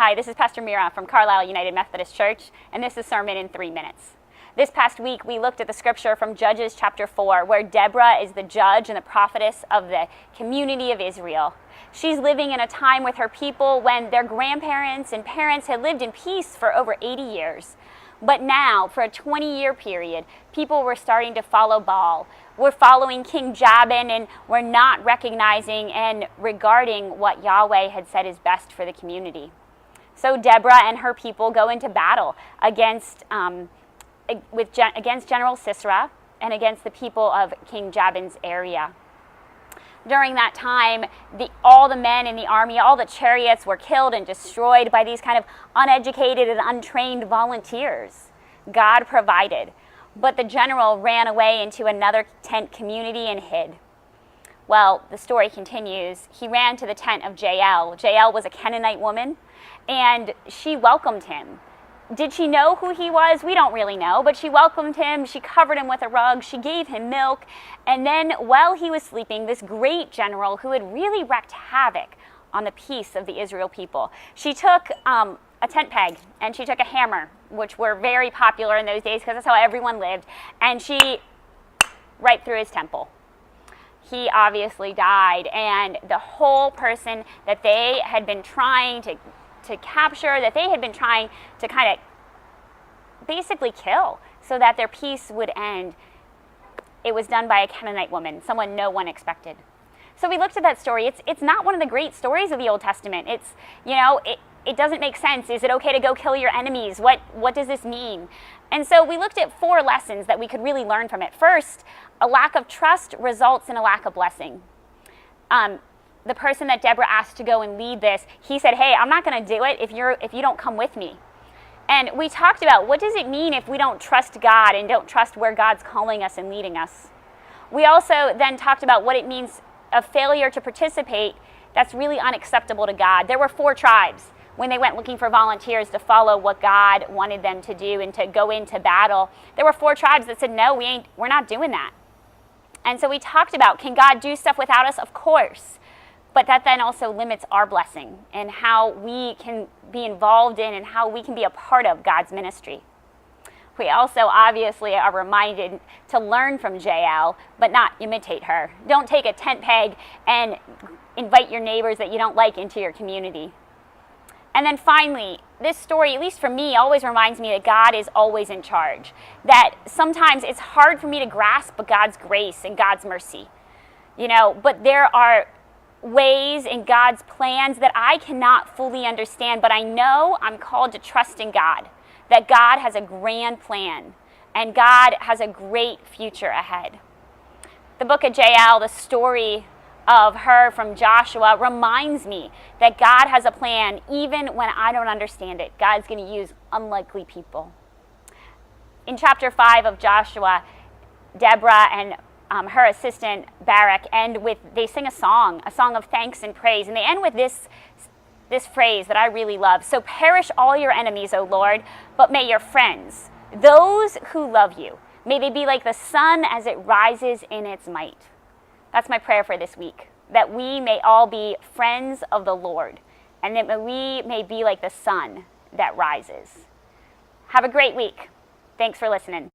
Hi, this is Pastor Mira from Carlisle United Methodist Church, and this is Sermon in 3 minutes. This past week, we looked at the scripture from Judges chapter 4, where Deborah is the judge and the prophetess of the community of Israel. She's living in a time with her people when their grandparents and parents had lived in peace for over 80 years. But now, for a 20-year period, people were starting to follow Baal. We're following King Jabin, and we're not recognizing and regarding what Yahweh had said is best for the community. So Deborah and her people go into battle against General Sisera and against the people of King Jabin's area. During that time, all the men in the army, all the chariots were killed and destroyed by these kind of uneducated and untrained volunteers. God provided, but the general ran away into another tent community and hid. Well, the story continues. He ran to the tent of Jael. Jael was a Canaanite woman, and she welcomed him. Did she know who he was? We don't really know, but she welcomed him. She covered him with a rug. She gave him milk. And then while he was sleeping, this great general who had really wreaked havoc on the peace of the Israel people, she took a tent peg and she took a hammer, which were very popular in those days because that's how everyone lived, and she right through his temple. He obviously died, and the whole person that they had been trying to capture, that they had been trying to kind of basically kill so that their peace would end, it was done by a Canaanite woman, someone no one expected. So we looked at that story. It's not one of the great stories of the Old Testament. It's, it doesn't make sense. Is it okay to go kill your enemies? What does this mean? And so we looked at 4 lessons that we could really learn from it. First, a lack of trust results in a lack of blessing. The person that Deborah asked to go and lead this, he said, hey, I'm not going to do it if you don't come with me. And we talked about, what does it mean if we don't trust God and don't trust where God's calling us and leading us? We also then talked about what it means, a failure to participate that's really unacceptable to God. There were 4 tribes when they went looking for volunteers to follow what God wanted them to do and to go into battle. There were 4 tribes that said, no, we're not doing that. And so we talked about, can God do stuff without us? Of course. But that then also limits our blessing and how we can be involved in and how we can be a part of God's ministry. We also obviously are reminded to learn from Jael, but not imitate her. Don't take a tent peg and invite your neighbors that you don't like into your community. And then finally, this story, at least for me, always reminds me that God is always in charge. That sometimes it's hard for me to grasp God's grace and God's mercy. But there are ways in God's plans that I cannot fully understand, but I know I'm called to trust in God, that God has a grand plan, and God has a great future ahead. The book of Jael, the story of her from Joshua, reminds me that God has a plan even when I don't understand it. God's going to use unlikely people. In chapter 5 of Joshua, Deborah and her assistant Barak they sing a song of thanks and praise, and they end with this phrase that I really love. So perish all your enemies, O Lord, but may your friends, those who love you, may they be like the sun as it rises in its might. That's my prayer for this week, that we may all be friends of the Lord, and that we may be like the sun that rises. Have a great week. Thanks for listening.